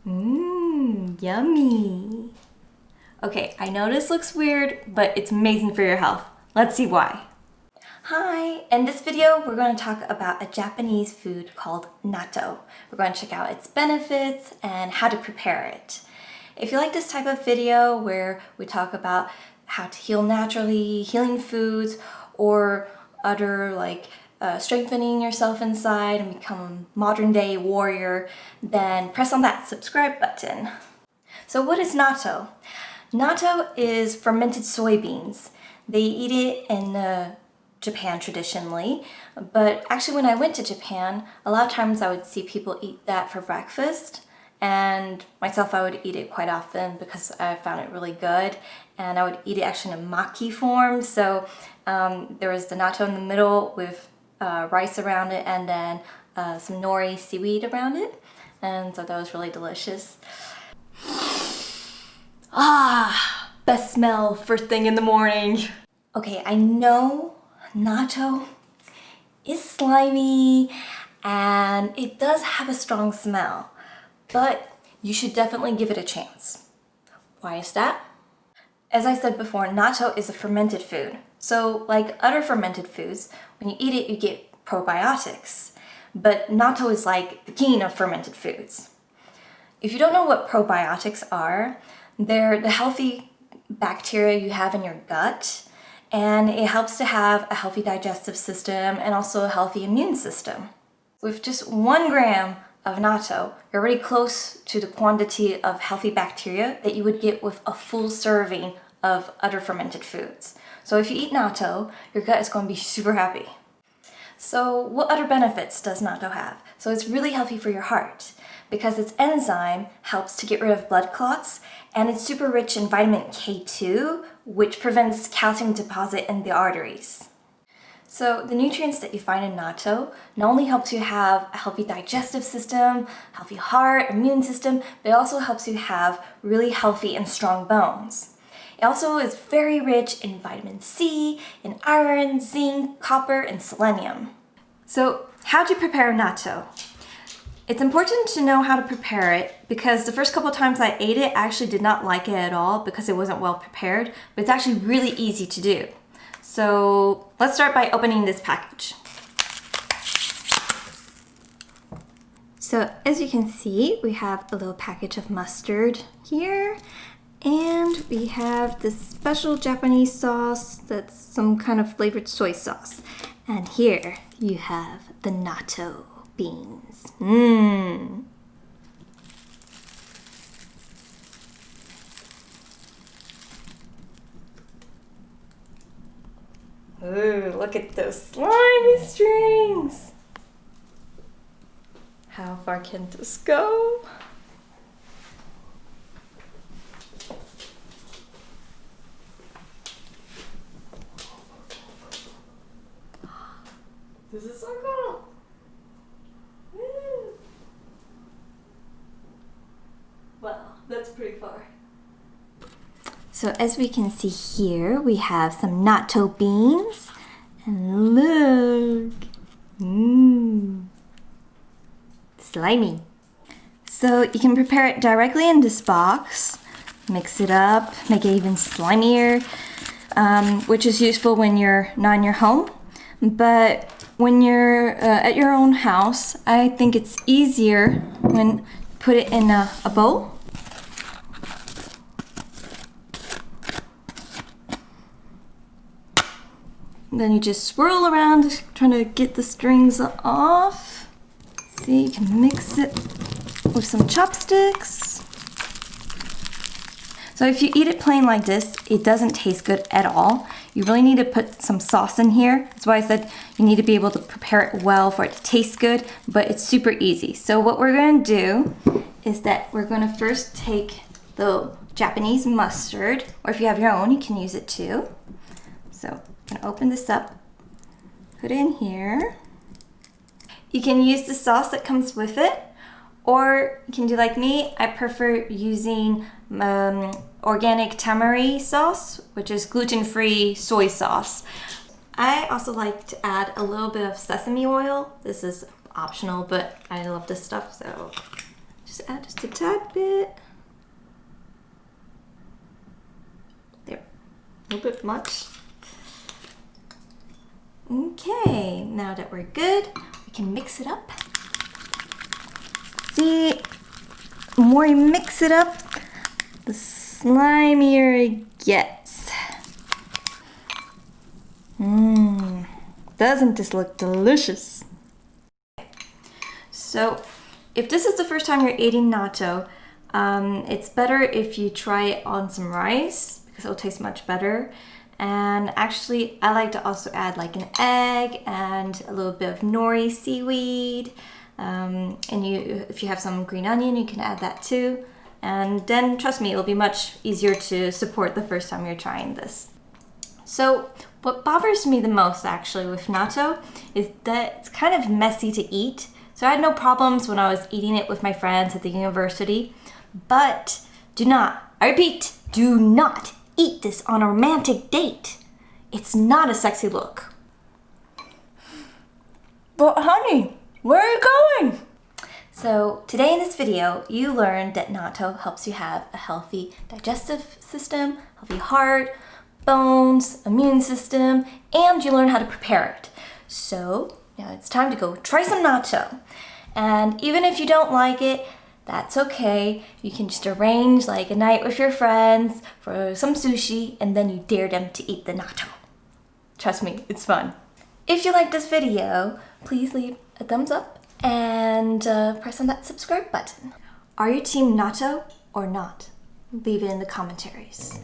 Mmm, yummy. Okay, I know this looks weird, but it's amazing for your health. Let's see why. Hi, in this video we're going to talk about a Japanese food called natto. We're going to check out its benefits and how to prepare it. If you like this type of video where we talk about how to heal naturally, healing foods, or other like strengthening yourself inside and become a modern day warrior, then press on that subscribe button. So what is natto? Natto is fermented soybeans. They eat it in Japan traditionally, but actually when I went to Japan, a lot of times I would see people eat that for breakfast, and myself I would eat it quite often because I found it really good, and I would eat it actually in a maki form. So there was the natto in the middle with rice around it, and then some nori seaweed around it, and so that was really delicious. Ah, best smell first thing in the morning. Okay, I know natto is slimy and it does have a strong smell, but you should definitely give it a chance. Why is that? As I said before, natto is a fermented food. So like other fermented foods, when you eat it, you get probiotics. But natto is like the king of fermented foods. If you don't know what probiotics are, they're the healthy bacteria you have in your gut, and it helps to have a healthy digestive system and also a healthy immune system. With just 1 gram of natto, you're already close to the quantity of healthy bacteria that you would get with a full serving of other fermented foods. So if you eat natto, your gut is going to be super happy. So what other benefits does natto have? So it's really healthy for your heart because its enzyme helps to get rid of blood clots, and it's super rich in vitamin K2, which prevents calcium deposit in the arteries. So the nutrients that you find in natto not only helps you have a healthy digestive system, healthy heart, immune system, but it also helps you have really healthy and strong bones. It also is very rich in vitamin C, in iron, zinc, copper, and selenium. So how do you prepare natto? It's important to know how to prepare it because the first couple of times I ate it, I actually did not like it at all because it wasn't well prepared, but it's actually really easy to do. So let's start by opening this package. So as you can see, we have a little package of mustard here, and we have this special Japanese sauce that's some kind of flavored soy sauce. And here you have the natto beans. Mmm. Ooh, look at those slimy strings. How far can this go? This is so cool. Wow, that's pretty far. So as we can see here, we have some natto beans, and look, slimy. So you can prepare it directly in this box, mix it up, make it even slimier, which is useful when you're not in your home. But when you're at your own house, I think it's easier when you put it in a bowl. Then you just swirl around, trying to get the strings off. See, you can mix it with some chopsticks. So if you eat it plain like this, it doesn't taste good at all. You really need to put some sauce in here. That's why I said you need to be able to prepare it well for it to taste good, but it's super easy. So what we're gonna do is that we're gonna first take the Japanese mustard, or if you have your own, you can use it too. So I'm gonna open this up, put it in here. You can use the sauce that comes with it, or you can do like me. I prefer using organic tamari sauce, which is gluten-free soy sauce. I also like to add a little bit of sesame oil. This is optional, but I love this stuff, so Just add just a tad bit. There, a little bit much. Okay, now that we're good, we can mix it up. See, the more you mix it up, the slimier it gets. Doesn't this look delicious? So, if this is the first time you're eating natto, it's better if you try it on some rice because it'll taste much better. And actually, I like to also add like an egg and a little bit of nori seaweed. And if you have some green onion, you can add that too. And then, trust me, it'll be much easier to support the first time you're trying this. So, what bothers me the most actually with natto is that it's kind of messy to eat. So I had no problems when I was eating it with my friends at the university. But do not, I repeat, do not eat this on a romantic date. It's not a sexy look. But honey, where are you going? So today in this video, you learned that natto helps you have a healthy digestive system, healthy heart, bones, immune system, and you learn how to prepare it. So now it's time to go try some natto. And even if you don't like it, that's okay. You can just arrange like a night with your friends for some sushi and then you dare them to eat the natto. Trust me, it's fun. If you like this video, please leave a thumbs up and press on that subscribe button. Are you team natto or not? Leave it in the commentaries.